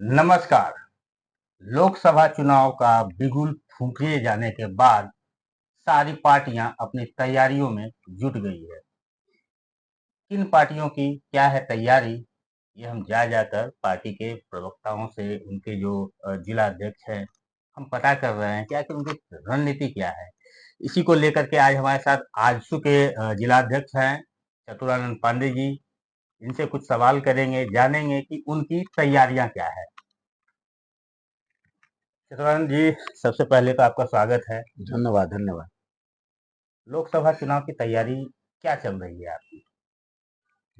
नमस्कार। लोकसभा चुनाव का बिगुल फूंके जाने के बाद सारी पार्टियां अपनी तैयारियों में जुट गई है। किन पार्टियों की क्या है तैयारी, ये हम जा जाकर पार्टी के प्रवक्ताओं से, उनके जो जिला अध्यक्ष हैं, हम पता कर रहे हैं कि आखिर उनकी रणनीति क्या है। इसी को लेकर के आज हमारे साथ आजसू के जिला अध्यक्ष हैं चतुरानंद पांडे जी। इनसे कुछ सवाल करेंगे, जानेंगे कि उनकी तैयारियां क्या है। चित्तरंजन जी, सबसे पहले तो आपका स्वागत है। धन्यवाद धन्यवाद। लोकसभा चुनाव की तैयारी क्या चल रही है आपकी?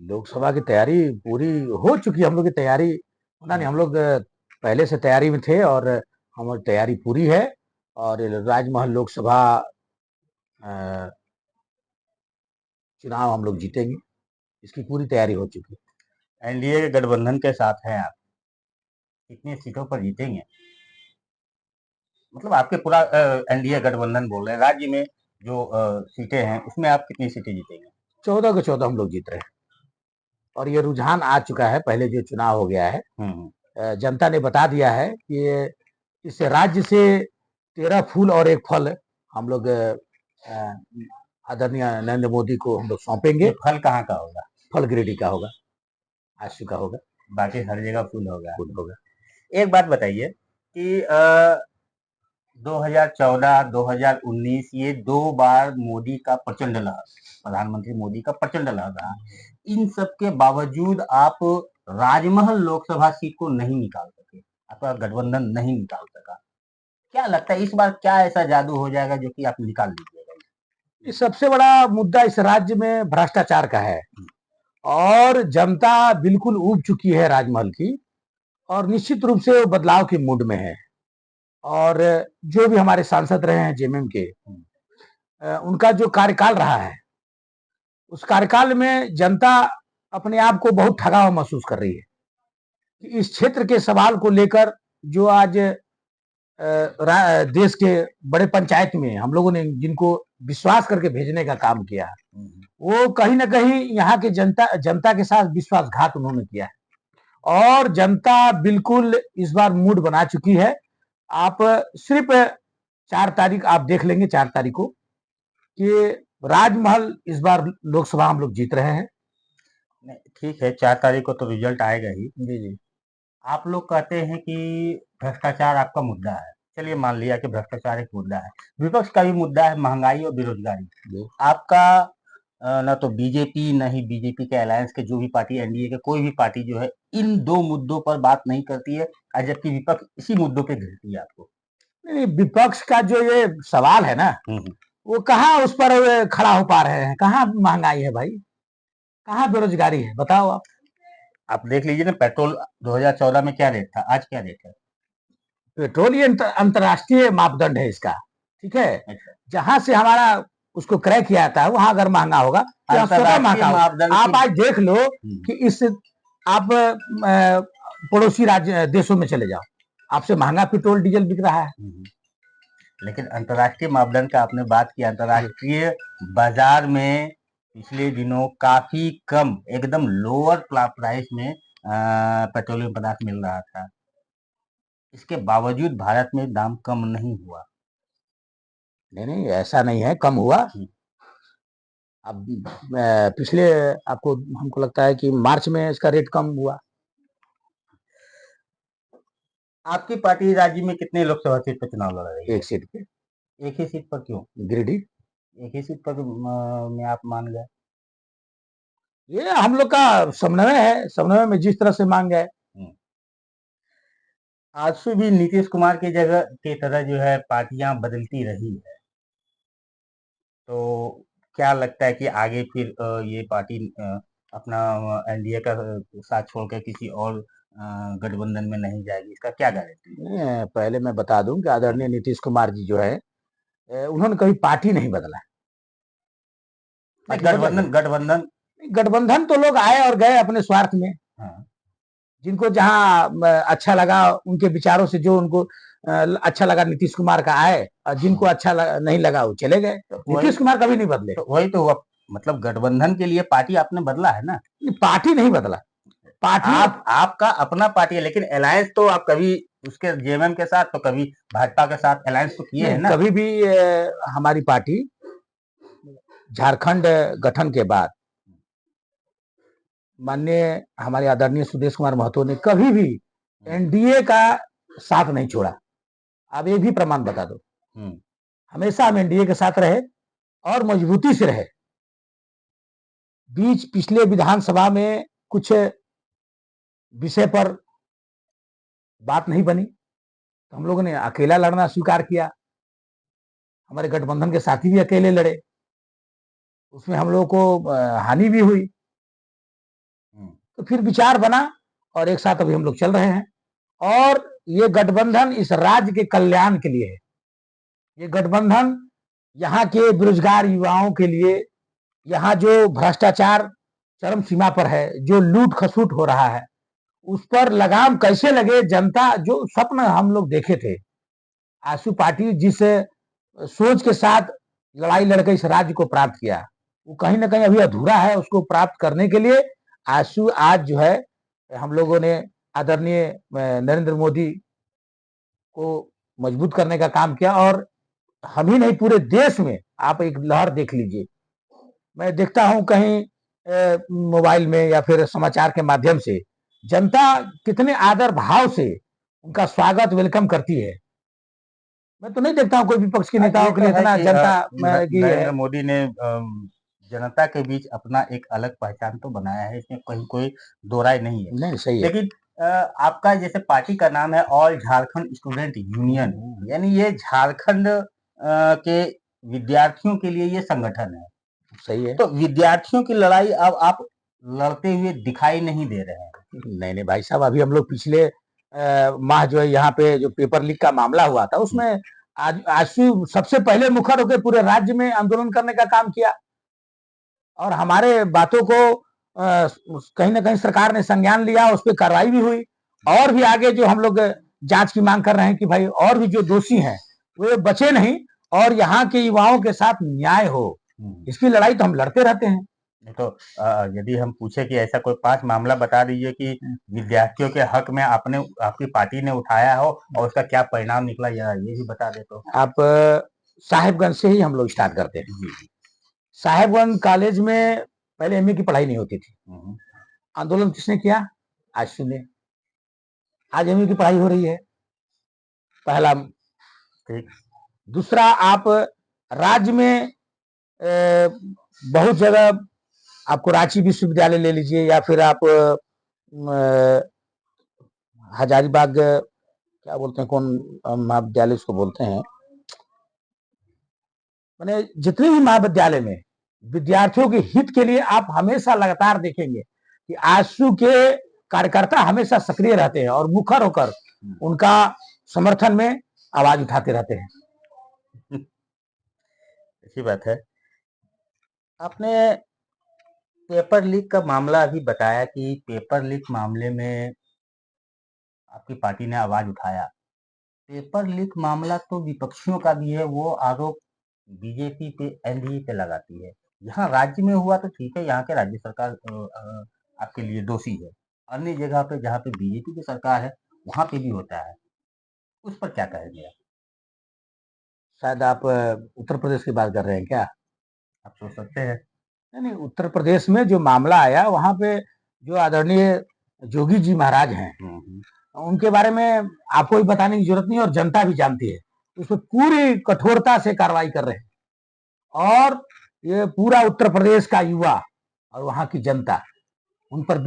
लोकसभा की तैयारी पूरी हो चुकी है। हम लोग की तैयारी होना नहीं, हम लोग पहले से तैयारी में थे और हमारी तैयारी पूरी है। और राजमहल लोकसभा चुनाव हम लोग जीतेंगे, इसकी पूरी तैयारी हो चुकी है। एनडीए के गठबंधन के साथ हैं आप, कितनी सीटों पर जीतेंगे? मतलब आपके पूरा एनडीए गठबंधन बोल रहे हैं, राज्य में जो सीटें हैं उसमें आप कितनी सीटें जीतेंगे? 14 के 14 हम लोग जीत रहे हैं और ये रुझान आ चुका है। पहले जो चुनाव हो गया है, जनता ने बता दिया है कि इस राज्य से 13 फूल और 1 फल हम लोग आदरणीय नरेंद्र मोदी को हम लोग सौंपेंगे। फल कहाँ का होगा? फल गिरिडीह का होगा, आजसू का होगा, बाकी हर जगह फूल होगा। फूल होगा। एक बात बताइए कि 2014, 2019 ये 2 बार मोदी का प्रचंड लहर, प्रधानमंत्री मोदी का प्रचंड लहर रहा। इन सब के बावजूद आप राजमहल लोकसभा सीट को नहीं निकाल सके, आपका गठबंधन नहीं निकाल सका। क्या लगता है इस बार क्या ऐसा जादू हो जाएगा जो कि आप निकाल लीजिएगा? ये सबसे बड़ा मुद्दा इस राज्य में भ्रष्टाचार का है और जनता बिल्कुल ऊब चुकी है राजमहल की और निश्चित रूप से वो बदलाव के मूड में है। और जो भी हमारे सांसद रहे हैं जेएमएम के, उनका जो कार्यकाल रहा है, उस कार्यकाल में जनता अपने आप को बहुत ठगा हुआ महसूस कर रही है कि इस क्षेत्र के सवाल को लेकर जो आज देश के बड़े पंचायत में हम लोगों ने जिनको विश्वास करके भेजने का काम किया, वो कहीं ना कहीं यहाँ के जनता के साथ विश्वासघात उन्होंने किया है और जनता बिल्कुल इस बार मूड बना चुकी है। आप सिर्फ 4 तारीख आप देख लेंगे, 4 तारीख को, कि राजमहल इस बार लोकसभा हम लोग जीत रहे हैं। ठीक है, 4 तारीख को तो रिजल्ट आएगा ही। जी जी। आप लोग कहते हैं कि भ्रष्टाचार आपका मुद्दा है। चलिए मान लिया कि भ्रष्टाचार एक मुद्दा है, विपक्ष का भी मुद्दा है महंगाई और बेरोजगारी। आपका न तो बीजेपी न ही बीजेपी के अलायंस के जो भी पार्टी, एनडीए के कोई भी पार्टी जो है इन 2 मुद्दों पर बात नहीं करती है, जबकि विपक्ष इसी मुद्दों पे घेरती है आपको। नहीं, विपक्ष का जो ये सवाल है ना, वो कहाँ उस पर खड़ा हो पा रहे हैं? कहाँ महंगाई है भाई, कहाँ बेरोजगारी है, बताओ आप देख लीजिए ना, पेट्रोल 2014 में क्या रेट था, आज क्या रेट है? पेट्रोल ये अंतर्राष्ट्रीय मापदंड है इसका, ठीक है। अच्छा। जहां से हमारा उसको क्रय किया जाता है वहां अगर महंगा होगा तो यहाँ स्वतः महंगा होगा। आप आज देख लो कि इस आप पड़ोसी राज्य देशों में चले जाओ, आपसे महंगा पेट्रोल डीजल बिक रहा है। लेकिन अंतर्राष्ट्रीय मापदंड का आपने बात किया, अंतर्राष्ट्रीय बाजार में पिछले दिनों काफी कम, एकदम लोअर प्राइस में पेट्रोलियम पदार्थ मिल रहा था, इसके बावजूद भारत में दाम कम नहीं हुआ। नहीं, ऐसा नहीं है, कम हुआ। अब पिछले आपको हमको लगता है कि मार्च में इसका रेट कम हुआ। आपकी पार्टी राज्य में कितने लोकसभा सीट पर चुनाव लड़ रही है? 1 सीट पे। 1 ही सीट पर क्यों? गिरिडीह। 1 ही सीट पर में आप मान गए? ये हम लोग का समन्वय है, समन्वय में जिस तरह से मांग गए। आजसू भी नीतीश कुमार की जगह की तरह जो है पार्टियां बदलती रही है, तो क्या लगता है कि आगे फिर ये पार्टी अपना एनडीए का साथ छोड़कर किसी और गठबंधन में नहीं जाएगी, इसका क्या गारंटी है? पहले मैं बता दूं कि आदरणीय नीतीश कुमार जी जो है, उन्होंने कभी पार्टी नहीं बदला। गठबंधन गठबंधन तो लोग आए और गए अपने स्वार्थ में। हाँ। जिनको जहां अच्छा लगा, उनके विचारों से जो उनको अच्छा लगा नीतीश कुमार का आए, और जिनको अच्छा नहीं लगा वो चले गए। नीतीश कुमार कभी नहीं बदले। तो वही तो हुआ, मतलब गठबंधन के लिए पार्टी आपने बदला है ना? पार्टी नहीं बदला, पार्टी आपका अपना पार्टी है, लेकिन अलायंस तो आप कभी उसके जेएमएम के साथ तो कभी भाजपा के साथ अलायंस तो किए हैं ना। कभी भी हमारी पार्टी झारखंड गठन के बाद माननीय हमारे आदरणीय सुदेश कुमार महतो ने कभी भी एनडीए का साथ नहीं छोड़ा। आप एक भी प्रमाण बता दो। हमेशा हम एनडीए के साथ रहे और मजबूती से रहे। बीच पिछले विधानसभा में कुछ विषय पर बात नहीं बनी तो हम लोगों ने अकेला लड़ना स्वीकार किया। हमारे गठबंधन के साथी भी अकेले लड़े, उसमें हम लोगों को हानि भी हुई। तो फिर विचार बना और एक साथ अभी हम लोग चल रहे हैं। और ये गठबंधन इस राज्य के कल्याण के लिए है। ये गठबंधन यहाँ के बेरोजगार युवाओं के लिए, यहाँ जो भ्रष्टाचार चरम सीमा पर है, जो लूट खसूट हो रहा है, उस पर लगाम कैसे लगे। जनता जो स्वप्न हम लोग देखे थे, आशु पाटिल जिस सोच के साथ लड़ाई लड़कर इस राज्य को प्राप्त किया, वो कहीं ना कहीं अभी अधूरा है। उसको प्राप्त करने के लिए आशु आज जो है हम लोगों ने आदरणीय नरेंद्र मोदी को मजबूत करने का काम किया। और हम ही नहीं, पूरे देश में आप एक लहर देख लीजिए। मैं देखता हूं कहीं मोबाइल में या फिर समाचार के माध्यम से जनता कितने आदर भाव से उनका स्वागत वेलकम करती है। मैं तो नहीं देखता हूं कोई विपक्ष के नेताओं के लिए इतना जनता नरेंद्र मोदी ने जनता के बीच अपना एक अलग पहचान तो बनाया है, इसमें कहीं कोई दो राय नहीं है। नहीं, सही है। लेकिन आपका जैसे पार्टी का नाम है ऑल झारखंड स्टूडेंट यूनियन, यानी ये झारखंड के विद्यार्थियों के लिए ये संगठन है। सही है। तो विद्यार्थियों की लड़ाई अब आप लड़ते हुए दिखाई नहीं दे रहे हैं। नहीं भाई साहब, अभी हम लोग पिछले माह जो है यहाँ पे जो पेपर लीक का मामला हुआ था, उसमें आशु सबसे पहले मुखर होकर पूरे राज्य में आंदोलन करने का काम किया। और हमारे बातों को कहीं ना कहीं सरकार ने संज्ञान लिया, उस पर कार्रवाई भी हुई। और भी आगे जो हम लोग जांच की मांग कर रहे हैं कि भाई और भी जो दोषी हैं वे बचे नहीं और यहाँ के युवाओं के साथ न्याय हो, इसकी लड़ाई तो हम लड़ते रहते हैं। तो यदि हम पूछे कि ऐसा कोई 5 मामला बता दीजिए कि विद्यार्थियों के हक में आपकी पार्टी ने उठाया हो और उसका क्या परिणाम निकला, या ये भी बता दे तो। आप साहेबगंज से ही हम लोग स्टार्ट करते हैं। साहेबगंज कॉलेज में पहले एमए की पढ़ाई नहीं होती थी। आंदोलन किसने किया? आशु ने। आज एमए की पढ़ाई हो रही है, पहला। दूसरा, आप राज्य में बहुत जगह आपको रांची विश्वविद्यालय ले लीजिए या फिर आप हजारीबाग, क्या बोलते हैं, कौन महाविद्यालय उसको बोलते हैं, मैंने जितने भी महाविद्यालय में विद्यार्थियों के हित के लिए आप हमेशा लगातार देखेंगे कि आशु के कार्यकर्ता हमेशा सक्रिय रहते हैं और मुखर होकर उनका समर्थन में आवाज उठाते रहते हैं। अच्छी बात है। आपने पेपर लीक का मामला अभी बताया कि पेपर लीक मामले में आपकी पार्टी ने आवाज उठाया। पेपर लीक मामला तो विपक्षियों का भी है, वो आरोप बीजेपी पे एनडीए पे लगाती है। यहाँ राज्य में हुआ तो ठीक है, यहाँ के राज्य सरकार आपके लिए दोषी है। अन्य जगह पे जहाँ पे बीजेपी की सरकार है वहां पे भी होता है, उस पर क्या कहेंगे आप? शायद आप उत्तर प्रदेश की बात कर रहे हैं क्या? आप सोच सकते हैं। नहीं, उत्तर प्रदेश में जो मामला आया वहां पे जो आदरणीय जोगी जी महाराज हैं, उनके बारे में आपको भी बताने की जरूरत नहीं और जनता भी जानती है। उस पर पूरी कठोरता से कार्रवाई कर रहे हैं और ये पूरा उत्तर प्रदेश का युवा और वहां की जनता उन पर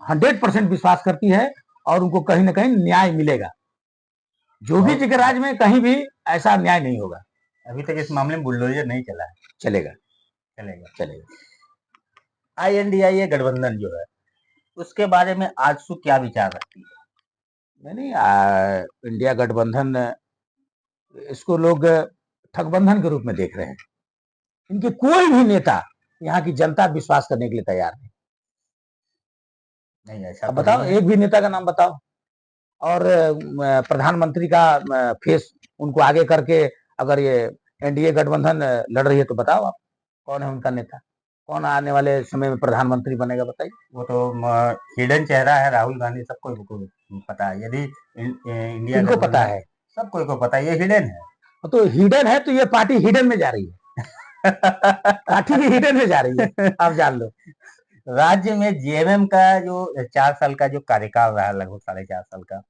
100% विश्वास करती है और उनको कहीं ना कहीं न्याय मिलेगा। जोगी जी के राज में कहीं भी ऐसा न्याय नहीं होगा। अभी तक इस मामले में बुलडोजर नहीं चला है। चलेगा। INDIA गठबंधन जो है उसके बारे में आजसू क्या विचार रखती है? नहीं, इंडिया गठबंधन, इसको लोग ठगबंधन के रूप में देख रहे हैं। इनके कोई भी नेता यहाँ की जनता विश्वास करने के लिए तैयार नहीं। ऐसा अब बताओ, एक भी नेता का नाम बताओ। और प्रधानमंत्री का फेस उनको आगे करके अगर ये एनडीए गठबंधन लड़ रही है तो बताओ आप कौन है उनका नेता, कौन आने वाले समय में प्रधानमंत्री बनेगा बताइए? वो तो हिडन चेहरा है राहुल गांधी, सबको को पता है। यदि इंडिया किनको पता गठबंधन, है? सबको को पता है, ये हिडन तो हिडन है तो ये पार्टी हिडन में जा रही है। है। पार्टी भी हिडन में जा रही है, आप जान लो। राज्य में जेएमएम का जो 4 साल का जो कार्यकाल रहा, लगभग 4.5 साल का,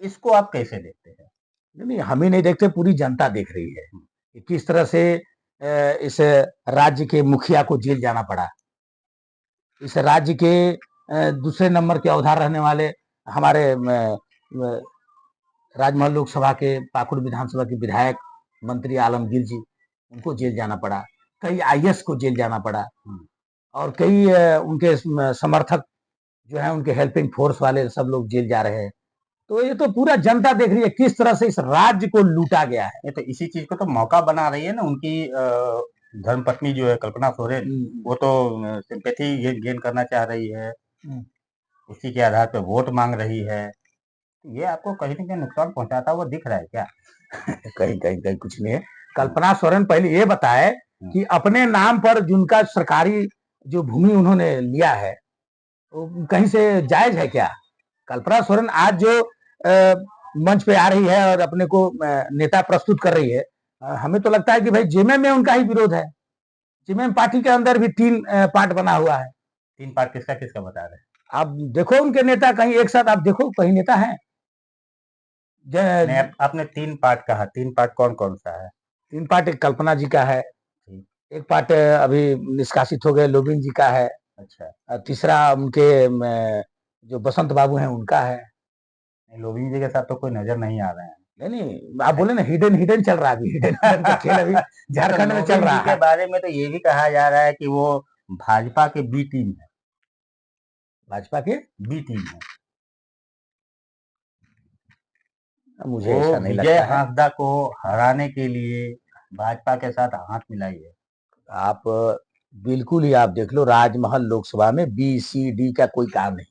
इसको आप कैसे देखते हैं? नहीं, हम ही नहीं देखते, पूरी जनता देख रही है कि किस तरह से इस राज्य के मुखिया को जेल जाना पड़ा। इस राज्य के दूसरे नंबर के अवधार रहने वाले हमारे राजमहल लोकसभा के पाकुड़ विधानसभा के विधायक मंत्री आलमगीर जी, उनको जेल जाना पड़ा। कई आईएएस को जेल जाना पड़ा और कई उनके समर्थक जो है, उनके हेल्पिंग फोर्स वाले सब लोग जेल जा रहे हैं। तो ये तो पूरा जनता देख रही है किस तरह से इस राज्य को लूटा गया है। ये तो इसी चीज को तो मौका बना रही है ना उनकी धर्मपत्नी जो है कल्पना सोरेन, वो तो सिंपैथी गेन करना चाह रही है, उसी के आधार पे वोट मांग रही है। ये आपको कहीं ना कहीं नुकसान पहुंचाता हुआ दिख रहा है क्या? कहीं कहीं कहीं कुछ नहीं है। कल्पना सोरेन पहले ये बताए कि अपने नाम पर जिनका सरकारी जो भूमि उन्होंने लिया है, वो कहीं से जायज है क्या? कल्पना सोरेन आज जो मंच पे आ रही है और अपने को नेता प्रस्तुत कर रही है, हमें तो लगता है कि भाई जेएमएम में उनका ही विरोध है। जेएमएम पार्टी के अंदर भी 3 पार्ट बना हुआ है। 3 पार्ट किसका किसका बता रहे हैं? आप देखो उनके नेता कहीं एक साथ, आप देखो कहीं नेता है। नहीं, आपने 3 पार्ट कहा, 3 पार्ट कौन कौन सा है? 3 पार्ट एक कल्पना जी का है, एक पार्ट अभी निष्कासित हो गए लोबिन जी का है, अच्छा, तीसरा उनके जो बसंत बाबू हैं उनका है। लोबिन जी के साथ तो कोई नजर नहीं आ रहे हैं। नहीं, आप बोले ना हिडन हिडन चल रहा है, अभी हिडन हिडन का खेल अभी झारखंड में चल रहा के है। बारे में तो ये भी कहा जा रहा है कि वो भाजपा के बी टीम है। भाजपा के बी टीम है, मुझे वो ऐसा नहीं विजय लगता है। हांसदा को हराने के लिए भाजपा के साथ हाथ मिलाई है। आप बिल्कुल ही आप देख लो, राजमहल लोकसभा में बी सी डी का कोई काम नहीं।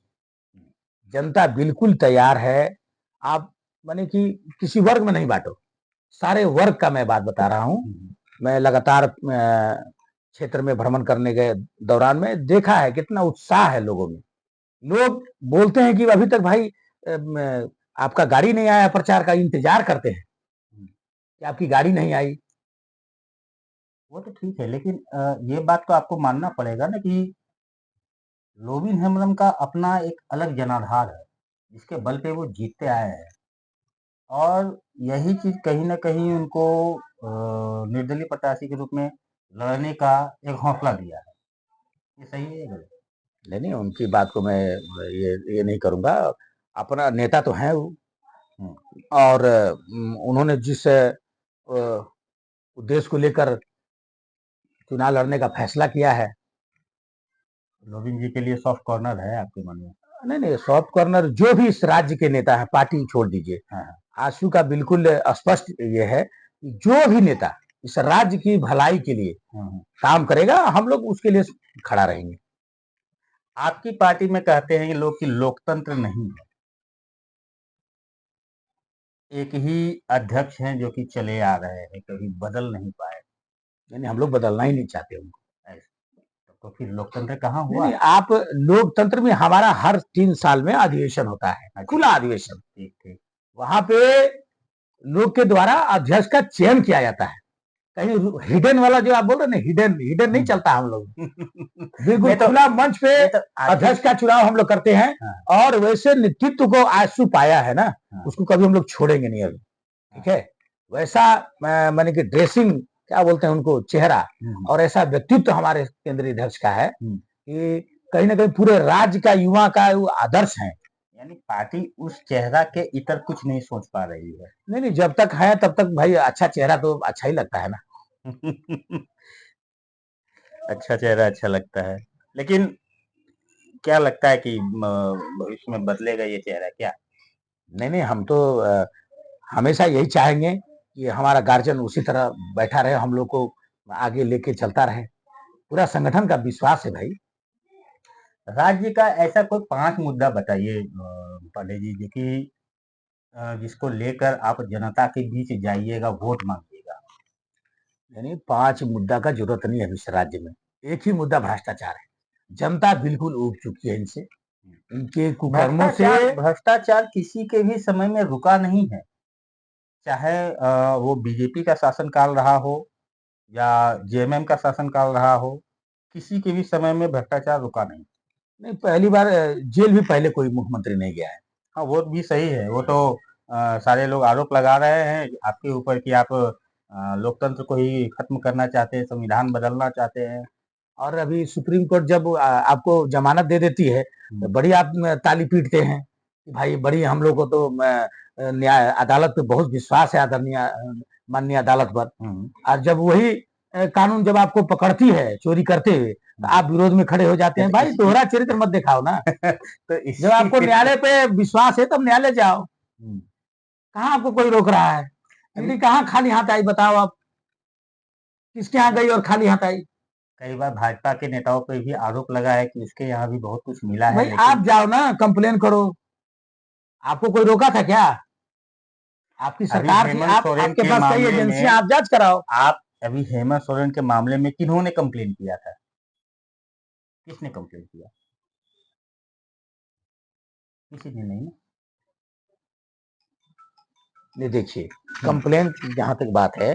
जनता बिल्कुल तैयार है। आप माने कि किसी वर्ग में नहीं बांटो, सारे वर्ग का मैं बात बता रहा हूँ। मैं लगातार क्षेत्र में भ्रमण करने के दौरान में देखा है कितना उत्साह है लोगों में। लोग बोलते हैं कि अभी तक भाई आपका गाड़ी नहीं आया, प्रचार का इंतजार करते हैं कि आपकी गाड़ी नहीं आई। वो तो ठीक है, लेकिन ये बात तो आपको मानना पड़ेगा ना कि लोबिन हेम्ब्रम का अपना एक अलग जनाधार है, जिसके बल पे वो जीतते आए हैं। और यही चीज कहीं ना कहीं उनको निर्दलीय प्रत्याशी के रूप में लड़ने का एक हौसला दिया है। ये सही है या गलत? नहीं, उनकी बात को मैं ये नहीं करूंगा। अपना नेता तो है वो, और उन्होंने जिस उद्देश्य को लेकर चुनाव लड़ने का फैसला किया है। लोबिन जी के लिए सॉफ्ट कॉर्नर है आपके मन में? नहीं, सॉफ्ट कॉर्नर जो भी इस राज्य के नेता है, पार्टी छोड़ दीजिए। हाँ, आशु का बिल्कुल स्पष्ट ये है कि जो भी नेता इस राज्य की भलाई के लिए काम करेगा, हम लोग उसके लिए खड़ा रहेंगे। आपकी पार्टी में कहते हैं ये लोग कि लोकतंत्र नहीं है, एक ही अध्यक्ष हैं जो कि चले आ रहे हैं, कभी बदल नहीं पाए। यानी हम लोग बदलना ही नहीं चाहते उनको। तो फिर लोकतंत्र कहाँ हुआ? नहीं, आप लोकतंत्र में हमारा हर 3 साल में अधिवेशन होता है, खुला अधिवेशन। ठीक ठीक। वहां पे लोग के द्वारा अध्यक्ष का चयन किया जाता है। कहीं हिडन वाला जो आप बोल रहे हैं, हिडन हिडन नहीं चलता हम लोग। बिल्कुल खुला मंच पे अध्यक्ष का चुनाव हम लोग करते हैं। और वैसे नेतृत्व को आंसू पाया है ना, उसको कभी हम लोग छोड़ेंगे नहीं अभी। ठीक है, वैसा माने कि ड्रेसिंग क्या बोलते हैं उनको, चेहरा, और ऐसा व्यक्तित्व हमारे केंद्रीय अध्यक्ष का है कि कहीं ना कहीं पूरे राज्य का युवा का वो आदर्श है। यानी पार्टी उस चेहरा के इतर कुछ नहीं सोच पा रही है। नहीं, जब तक है तब तक भाई अच्छा चेहरा तो अच्छा ही लगता है ना। अच्छा चेहरा अच्छा लगता है, लेकिन क्या लगता है कि भविष्य में बदलेगा ये चेहरा क्या? नहीं, हम तो हमेशा यही चाहेंगे कि हमारा गार्जियन उसी तरह बैठा रहे, हम लोग को आगे लेके चलता रहे। पूरा संगठन का विश्वास है भाई। राज्य का ऐसा कोई 5 मुद्दा बताइए पांडे जी, जो कि जिसको लेकर आप जनता के बीच जाइएगा, वोट मांगिएगा। यानी 5 मुद्दा का जरूरत नहीं है इस राज्य में। एक ही मुद्दा भ्रष्टाचार है। जनता बिल्कुल ऊब चुकी है इनसे, इनके कुकर्मों से। भ्रष्टाचार किसी के भी समय में रुका नहीं है, चाहे वो बीजेपी का शासनकाल रहा हो या जेएमएम का शासनकाल रहा हो, किसी के भी समय में भ्रष्टाचार रुका नहीं। नहीं, पहली बार जेल भी पहले कोई मुख्यमंत्री नहीं गया है। हाँ, वो भी सही है। वो तो सारे लोग आरोप लगा रहे हैं आपके ऊपर कि आप लोकतंत्र को ही खत्म करना चाहते हैं, संविधान बदलना चाहते हैं। और अभी सुप्रीम कोर्ट जब आपको जमानत दे देती है तो बड़ी आप ताली पीटते हैं कि भाई बड़ी, हम लोग को तो न्याय अदालत पे बहुत विश्वास है, आदरणीय माननीय अदालत पर। और जब वही कानून जब आपको पकड़ती है चोरी करते हुए, तो आप विरोध में खड़े हो जाते हैं। भाई दोहरा चरित्र मत दिखाओ ना। तो जब आपको न्यायालय पे विश्वास है तब न्यायालय जाओ। कहाँ आपको कोई रोक रहा है? अभी कहाँ खाली हाथ आई बताओ आप? किसके यहाँ गई और खाली हाथ आई? कई बार भाजपा के नेताओं पे भी आरोप लगा है कि उसके यहाँ भी बहुत कुछ मिला है। भाई आप जाओ ना, कंप्लेन करो। आपको कोई रोका था क्या? आपकी सरकार थी, आपके पास कई एजेंसियां, आप जांच कराओ। आप अभी हेमंत सोरेन के मामले में किन्होंने कंप्लेन किया था? किसने कंप्लेन किया? किसी ने नहीं। नहीं, देखिए, कंप्लेन जहां तक बात है,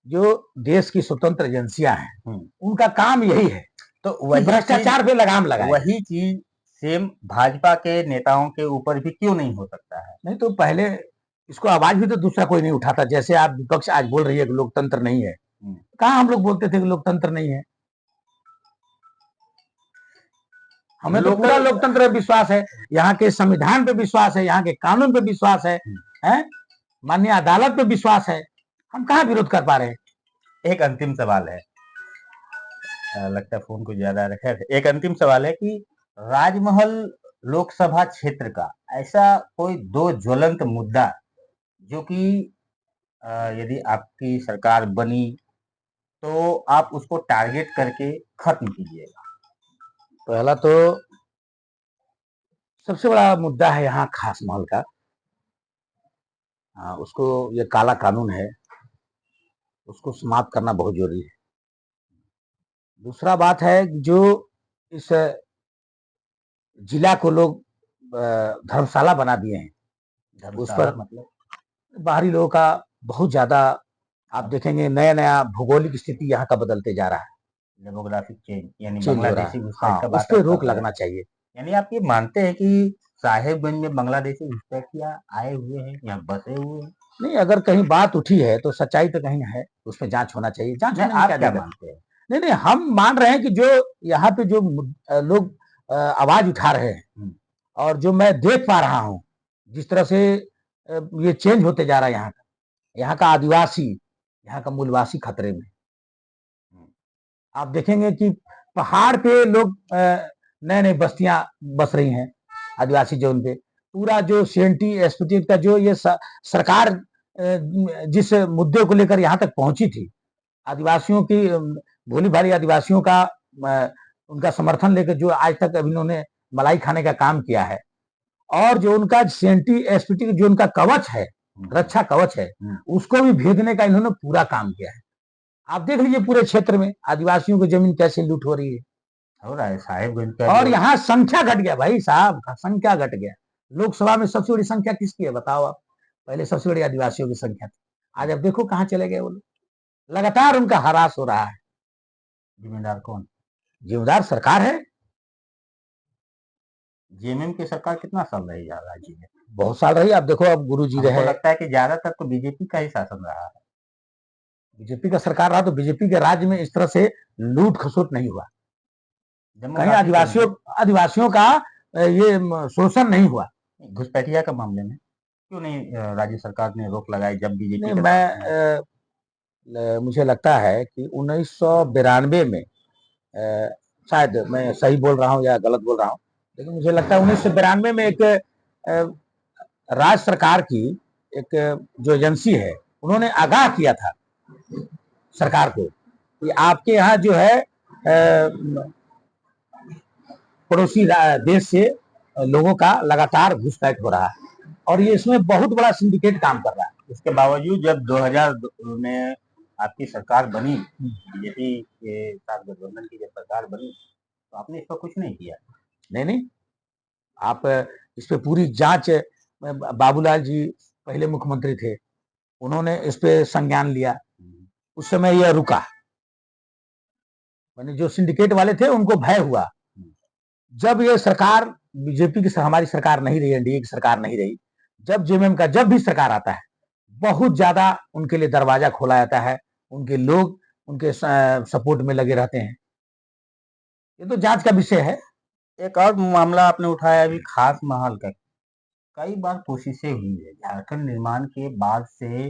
जो देश की स्वतंत्र एजेंसियां हैं उनका काम यही है तो वही भ्रष्टाचार पे लगाम लगाए। वही चीज सेम भाजपा के नेताओं के ऊपर भी क्यों नहीं हो सकता है? नहीं तो पहले इसको आवाज भी तो दूसरा कोई नहीं उठाता। जैसे आप विपक्ष आज बोल रही है कि लोकतंत्र नहीं है, कहाँ हम लोग बोलते थे कि लोकतंत्र नहीं है? हमें तो पूरा लोकतंत्र पे विश्वास है, यहाँ के संविधान पे विश्वास है, यहाँ के कानून पे विश्वास है, माननीय अदालत पे विश्वास है। हम कहाँ विरोध कर पा रहे हैं? एक अंतिम सवाल है, लगता है फोन को ज्यादा रखा है। एक अंतिम सवाल है कि राजमहल लोकसभा क्षेत्र का ऐसा कोई दो ज्वलंत मुद्दा जो कि यदि आपकी सरकार बनी तो आप उसको टारगेट करके खत्म कीजिएगा। पहला तो सबसे बड़ा मुद्दा है यहाँ खास महल का। उसको, ये काला कानून है, उसको समाप्त करना बहुत जरूरी है। दूसरा बात है जो इस जिला को लोग धर्मशाला बना दिए हैं, उस पर मतलब बाहरी लोगों का बहुत ज्यादा, आप देखेंगे नया नया भौगोलिक स्थिति यहाँ का बदलते जा रहा है, डेमोग्राफिक चेंज, यानी बांग्लादेशी हाँ, उस पर रोक लगना चाहिए। यानी आप ये मानते हैं कि साहेबगंज में बांग्लादेशी घुसपैठिया आए हुए हैं, यहाँ बसे हुए हैं? नहीं, अगर कहीं बात उठी है तो सच्चाई तो कहीं है, उसमें जांच होना चाहिए। जांच आप क्या मानते हैं? नहीं नहीं, हम मान रहे हैं कि जो यहाँ पे जो लोग आवाज उठा रहे हैं और जो मैं देख पा रहा हूँ जिस तरह से ये चेंज होते जा रहा है, यहाँ का आदिवासी, यहाँ का मूलवासी खतरे में। आप देखेंगे कि पहाड़ पे लोग नए नए बस्तियां बस रही हैं आदिवासी जोन पे। पूरा जो सीएनटी एसपीटी का जो ये सरकार जिस मुद्दे को लेकर यहाँ तक पहुंची थी, आदिवासियों की, भोली भाली आदिवासियों का उनका समर्थन लेकर जो आज तक अभी इन्होंने मलाई खाने का काम किया है, और जो उनका सीएनटी एसपीटी जो उनका कवच है, रक्षा कवच है, उसको भी भेदने का इन्होंने पूरा काम किया है। आप देख लीजिए पूरे क्षेत्र में आदिवासियों की जमीन कैसे लूट हो रही है। हो रहा है साहेबगंज का, और यहाँ संख्या घट गया भाई साहब, संख्या घट गया। लोकसभा में सबसे बड़ी संख्या किसकी है बताओ आप? पहले सबसे बड़ी आदिवासियों की संख्या थी, आज अब देखो कहाँ चले गए वो लोग। लगातार उनका हरास हो रहा है। जिम्मेदार कौन? जिम्मेदार सरकार है। जेएमएम की सरकार कितना साल रही राज्य में? बहुत साल रही। आप देखो अब गुरुजी रहे, लगता है कि ज्यादातर तो बीजेपी का ही शासन रहा है। बीजेपी का सरकार रहा तो बीजेपी के राज्य में इस तरह से लूट खसोट नहीं हुआ, कहीं आदिवासियों का ये शोषण नहीं हुआ। घुसपैठिया का मामले में क्यों नहीं राज्य सरकार ने रोक लगाई जब बीजेपी? मुझे लगता है कि 1992 में, शायद मैं सही बोल रहा हूँ या गलत बोल रहा हूँ, लेकिन मुझे लगता है 1992 में एक राज्य सरकार की एक जो एजेंसी है, उन्होंने आगाह किया था सरकार को कि आपके यहाँ जो है पड़ोसी देश से लोगों का लगातार घुसपैठ हो रहा है और ये इसमें बहुत बड़ा सिंडिकेट काम कर रहा है। इसके बावजूद जब 2000 में आपकी सरकार बनी, बीजेपी के साथ गठबंधन की जब सरकार बनी, तो आपने इस पर कुछ नहीं किया। नहीं, आप इस पे पूरी जांच, बाबूलाल जी पहले मुख्यमंत्री थे, उन्होंने इस पे संज्ञान लिया, उस समय यह रुका। मैंने जो सिंडिकेट वाले थे उनको भय हुआ, जब ये सरकार बीजेपी की हमारी सरकार नहीं रही, एनडीए की सरकार नहीं रही, जब जेएमएम का जब भी सरकार आता है, बहुत ज्यादा उनके लिए दरवाजा खोला जाता है, उनके लोग उनके सपोर्ट में लगे रहते हैं। ये तो जांच का विषय है। एक और मामला आपने उठाया अभी, खास महल का। कई बार कोशिशें हुई है झारखंड निर्माण के बाद से,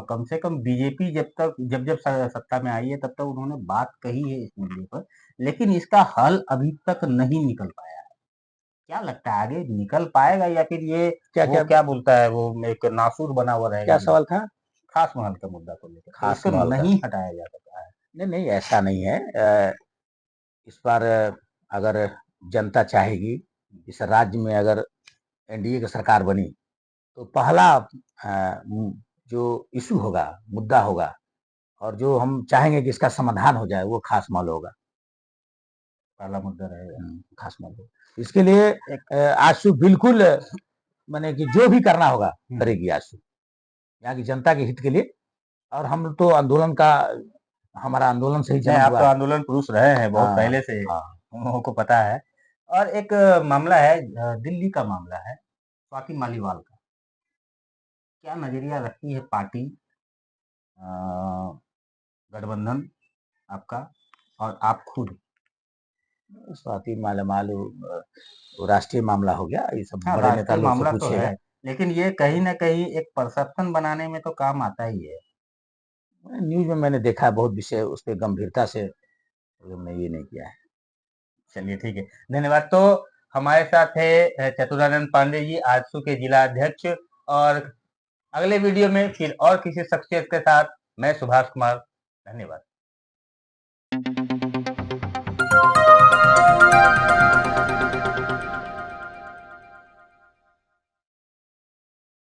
कम से कम बीजेपी जब सत्ता में आई है तब तक उन्होंने बात कही है इस मुद्दे पर, लेकिन इसका हल अभी तक नहीं निकल पाया है। क्या लगता है आगे निकल पाएगा, या फिर ये क्या बोलता है वो एक नासूर बना हुआ रहेगा? क्या सवाल था? खास महल का मुद्दा को लेकर, खास इसको महल का नहीं हटाया जा सकता है? नहीं, ऐसा नहीं है। इस बार अगर जनता चाहेगी, इस राज्य में अगर एनडीए की सरकार बनी, तो पहला जो इशू होगा, मुद्दा होगा, और जो हम चाहेंगे कि इसका समाधान हो जाए, वो खास महल होगा। पहला मुद्दा रहेगा खास महल होगा। इसके लिए आजसू बिल्कुल माने कि जो भी करना होगा करेगी आजसू, यहाँ की जनता के हित के लिए। और हम तो आंदोलन का, हमारा आंदोलन से ही जन्म हुआ। आप तो आंदोलन पुरुष रहे हैं बहुत पहले से, हम लोगों को पता है। और एक मामला है, दिल्ली का मामला है, स्वाति मालीवाल का। क्या नजरिया रखती है पार्टी, गठबंधन आपका और आप खुद? स्वाति मालीवाल वो राष्ट्रीय मामला हो गया, ये सब बड़े नेता राष्ट्रीय लोग मामला से तो पूछेगा। है, लेकिन ये कहीं ना कहीं एक परसेप्शन बनाने में तो काम आता ही है। न्यूज में मैंने देखा है बहुत विषय, उस पर गंभीरता से हमने ये नहीं किया है। चलिए ठीक है, धन्यवाद। तो हमारे साथ है चतुरानंद पांडे जी, आजसू के जिला अध्यक्ष। और अगले वीडियो में फिर और किसी शख्सियत के साथ मैं सुभाष कुमार। धन्यवाद।